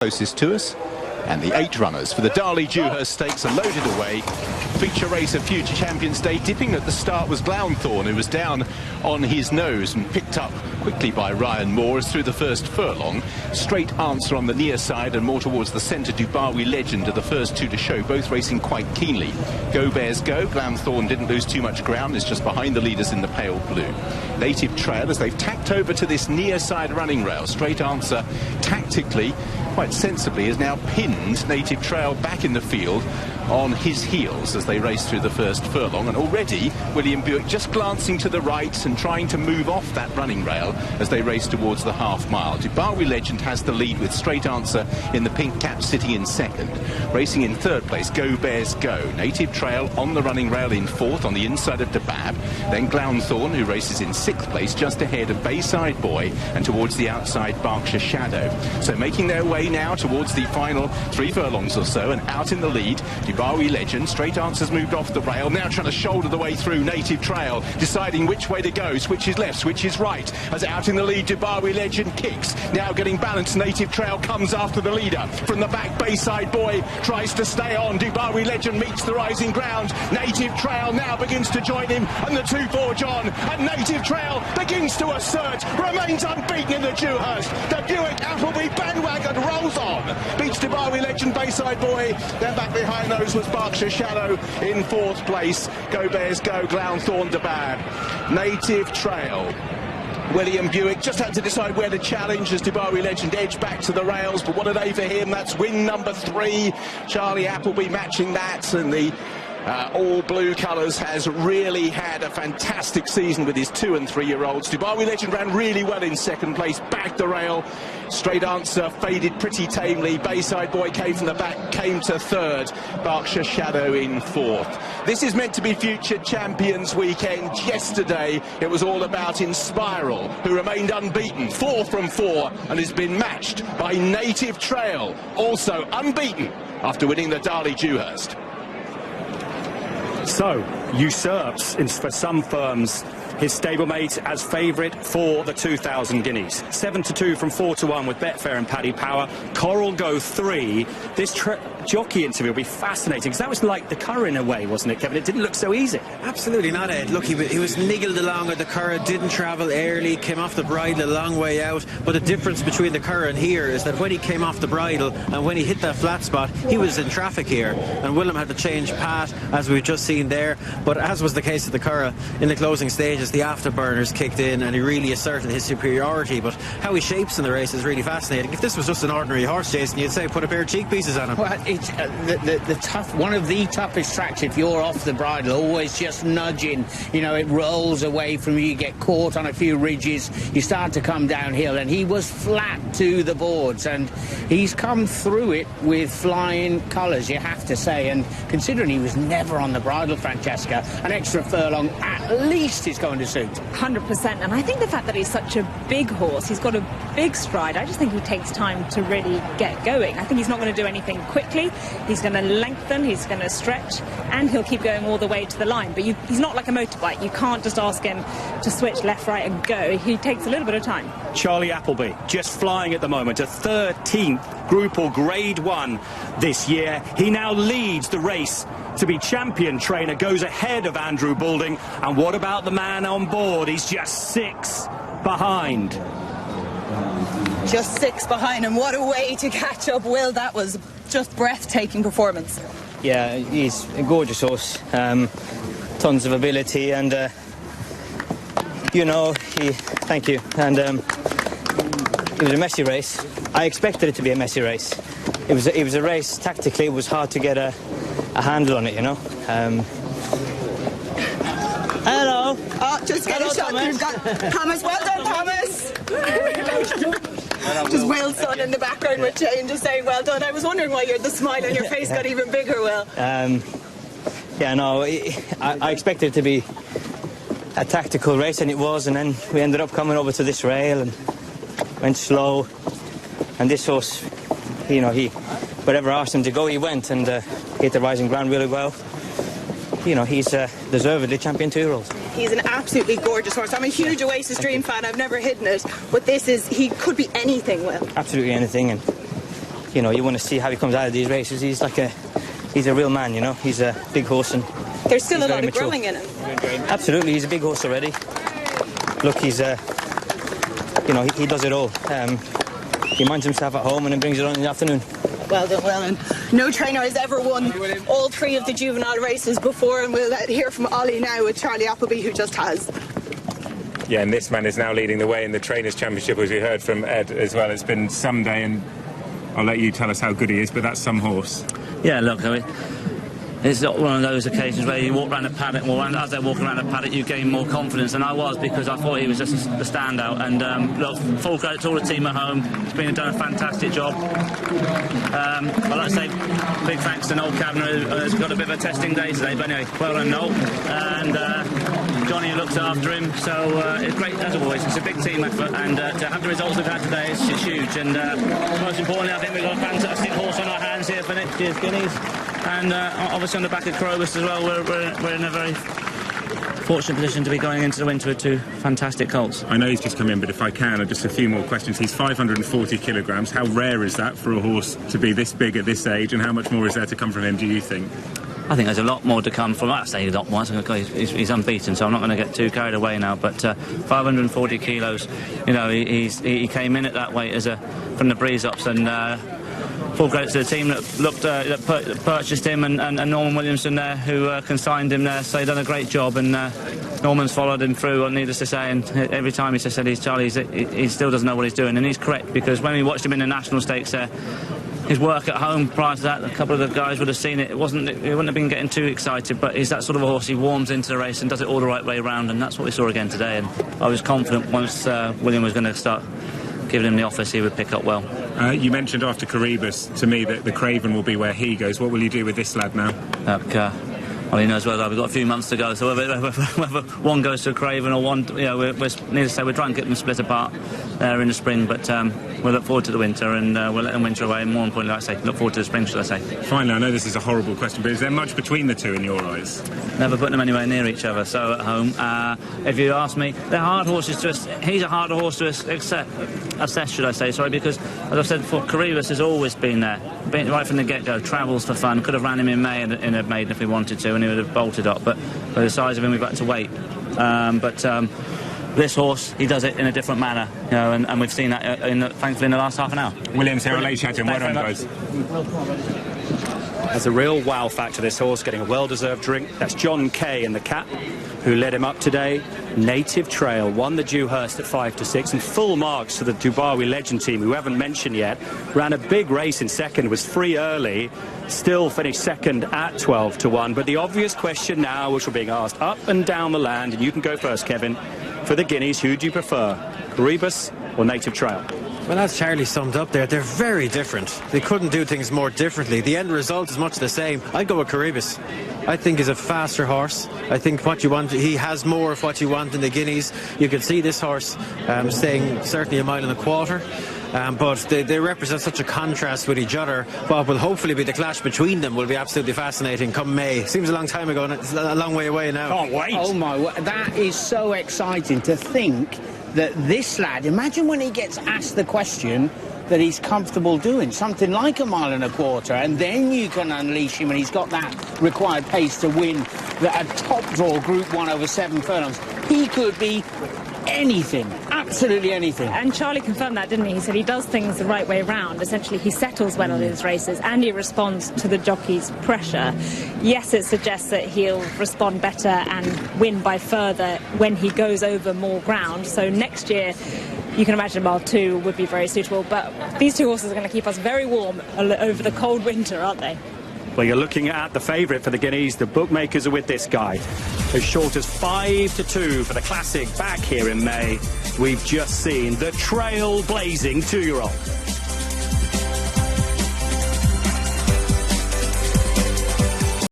Closest to us, and the 8 runners for the Darley Dewhurst Stakes are loaded away. Feature race of Future Champions Day. Dipping at the start was Glouthorne, who was down on his nose and picked up quickly by Ryan Moore as through the first furlong. Straight Answer on the near side and more towards the centre. Dubarwi Legend are the first 2 to show, both racing quite keenly. Go Bears Go. Glouthorne didn't lose too much ground, is just behind the leaders in the pale blue. Native Trail, as they've tacked over to this near side running rail. Straight Answer tactically, quite sensibly, has now pinned Native Trail back in the field on his heels as they race through the first furlong. And already William Buick just glancing to the right and trying to move off that running rail as they race towards the half mile. Dubarwi Legend has the lead with Straight Answer in the pink cap sitting in second. Racing in third place, Go Bears Go. Native Trail on the running rail in fourth on the inside of DeBab. Then Glouthorne, who races in sixth place just ahead of Bayside Boy and towards the outside Berkshire Shadow. So making their way now towards the final 3 furlongs or so, and out in the lead Dubarwi Legend. Straight Answer's moved off the rail, now trying to shoulder the way through Native Trail, deciding which way to go. Switches left, switches right, as out in the lead Dubarwi Legend kicks, now getting balanced. Native Trail comes after the leader from the back. Bayside Boy tries to stay on. Dubarwi Legend meets the rising ground. Native Trail now begins to join him, and the 2 forge on, and Native Trail begins to assert, remains unbeaten in the Dewhurst. The Buick Appleby bandwagon rolls on, beats Dubarwi Legend, Bayside Boy. Then back behind those was Berkshire Shadow in 4th place. Go Bears Go, Glouthorne DeBab. Native Trail, William Buick just had to decide where to challenge as Dubarwi Legend edged back to the rails, but what a day for him. That's win number 3. CharlieAppleby matching that, and the all blue colours has really had a fantastic season with his 2 and 3-year-olds. Dubarwi Legend ran really well in second place, backed the rail. Straight Answer faded pretty tamely. Bayside Boy came from the back, came to third. Berkshire Shadow in 4th. This is meant to be Future Champions weekend. Yesterday it was all about Inspiral, who remained unbeaten, 4 from 4, and has been matched by Native Trail, also unbeaten after winning the Darley Dewhurst. So, usurps, for some firms, his stablemate as favourite for the 2,000 guineas. 7-2 from 4-1 with Betfair and Paddy Power. Coral go 3. This jockey interview will be fascinating, because that was like the Curragh in a way, wasn't it, Kevin? It didn't look so easy. Absolutely not, Ed. Look, he was niggled along with the Curragh, didn't travel early, came off the bridle a long way out. But the difference between the Curragh and here is that when he came off the bridle and when he hit that flat spot, he was in traffic here, and Willem had to change path, as we've just seen there. But as was the case with the Curragh, in the closing stages, the afterburners kicked in and he really asserted his superiority. But how he shapes in the race is really fascinating. If this was just an ordinary horse, Jason, you'd say put a pair of cheek pieces on him. Well, it's one of the toughest tracks if you're off the bridle, always just nudging. You know, it rolls away from you, you get caught on a few ridges, you start to come downhill, and he was flat to the boards, and he's come through it with flying colours, you have to say. And considering he was never on the bridle, Francesca, an extra furlong at least is going to suit. 100%, and I think the fact that he's such a big horse, he's got a big stride, I just think he takes time to really get going. I think he's not going to do anything quickly. He's going to lengthen, he's going to stretch, and he'll keep going all the way to the line. But he's not like a motorbike. You can't just ask him to switch left, right and go. He takes a little bit of time. CharlieAppleby just flying at the moment, a 13th Group or Grade 1 this year. He now leads the race to be champion trainer, goes ahead of Andrew Balding. And what about the man on board? He's just 6 behind. Just 6 behind, and what a way to catch up, Will. That was just breathtaking performance. Yeah, he's a gorgeous horse, tons of ability, and you know, thank you. And it was a messy race. I expected it to be a messy race. It was a race. Tactically, it was hard to get a handle on it, you know. Hello. Oh, just get a shot. We've got Thomas. Well done, Thomas. Just Will's son in the background with Jane just saying well done. I was wondering why the smile on your face got even bigger, Will. Yeah, no, I expected it to be a tactical race, and it was, and then we ended up coming over to this rail and went slow, and this horse, you know, wherever I asked him to go, he went, and hit the rising ground really well. You know, he's deservedly champion 2-year-old. He's an absolutely gorgeous horse. I'm a huge Oasis Dream fan. I've never hidden it. But he could be anything, Will. Absolutely anything. And you know, you want to see how he comes out of these races. He's a real man, you know. He's a big horse, and There's still a very lot of mature. growing in him. Absolutely, he's a big horse already. Look, he's you know, he does it all. He minds himself at home and then brings it on in the afternoon. Well done, well done. No trainer has ever won all 3 of the juvenile races before, and we'll hear from Ollie now with CharlieAppleby, who just has. Yeah, and this man is now leading the way in the Trainers' Championship, as we heard from Ed as well. It's been some day, and I'll let you tell us how good he is, but that's some horse. Yeah, look, I mean, it's not one of those occasions where you walk around a paddock, well, as they're walking around a paddock, you gain more confidence than I was, because I thought he was just the standout. And look, full credit to all the team at home. It's been done a fantastic job. I'd like to say big thanks to Noel Kavanagh, who's got a bit of a testing day today. But anyway, well done, Noel. And Johnny looks after him. So it's great, as always. It's a big team effort, and to have the results we've had today is huge. And most importantly, I think we've got a fantastic horse on our hands here for next year's Guineas. And obviously on the back of Corobus as well, we're in a very fortunate position to be going into the winter with 2 fantastic colts. I know he's just come in, but if I can, just a few more questions. He's 540 kilograms. How rare is that for a horse to be this big at this age, and how much more is there to come from him, do you think? I think there's a lot more to come from. I say a lot more. He's unbeaten, so I'm not going to get too carried away now. But 540 kilos, you know, he came in at that weight from the breeze ups, and full credit to the team that purchased him, and Norman Williamson there, who consigned him there. So they've done a great job, and Norman's followed him through, needless to say. And every time he said he's Charlie, he still doesn't know what he's doing, and he's correct, because when we watched him in the national stakes there, his work at home prior to that, a couple of the guys would have seen it. He wouldn't have been getting too excited, but he's that sort of a horse. He warms into the race and does it all the right way around, and that's what we saw again today. And I was confident once William was going to start giving him the office, he would pick up well. You mentioned after Corobus to me that the Craven will be where he goes. What will you do with this lad now? Well, he knows whether we've got a few months to go, so whether one goes to a Craven or one, you know, needless to say, we're trying to get them split apart there in the spring, but we'll look forward to the winter, and we'll let them winter away, and more importantly, like I say, look forward to the spring, shall I say. Finally, I know this is a horrible question, but is there much between the 2 in your eyes? Never put them anywhere near each other, so at home, if you ask me, they're hard horses he's a harder horse to assess, should I say, sorry, because, as I've said before, Corobus has always been there, right from the get-go, travels for fun, could have ran him in May in a maiden if we wanted to, and he would have bolted up, but for the size of him, we've had to wait. This horse, he does it in a different manner, you know, and we've seen that thankfully in the last half an hour. Williams here, I'll let you chat to him. Well done, guys. There's a real wow factor, this horse getting a well-deserved drink. That's John Kay in the cap, who led him up today. Native Trail won the Dewhurst at 5-6, and full marks to the Dubawi Legend team, who we haven't mentioned yet. Ran a big race in second, was free early, still finished second at 12-1. But the obvious question now, which we're being asked up and down the land, and you can go first, Kevin, for the Guineas, who do you prefer, Corobus or Native Trail? Well, as Charlie summed up there, they're very different. They couldn't do things more differently. The end result is much the same. I'd go with Corobus. I think he's a faster horse. I think what you want, he has more of what you want in the Guineas. You can see this horse staying certainly 1.25 miles. But they represent such a contrast with each other. What will hopefully be the clash between them will be absolutely fascinating come May. Seems a long time ago, and it's a long way away now. Can't wait. Oh my, that is so exciting to think that this lad, imagine when he gets asked the question that he's comfortable doing, something like 1.25 miles, and then you can unleash him, and he's got that required pace to win a top draw Group 1 over 7 furlongs. He could be anything, absolutely anything. And Charlie confirmed that, didn't he? He said he does things the right way round. Essentially, he settles well on his races, and he responds to the jockey's pressure. Yes, it suggests that he'll respond better and win by further when he goes over more ground. So next year, you can imagine Mile 2 would be very suitable. But these 2 horses are going to keep us very warm over the cold winter, aren't they? Well, you're looking at the favourite for the Guineas. The bookmakers are with this guy. As short as 5-2 for the Classic back here in May. We've just seen the trail-blazing 2-year-old.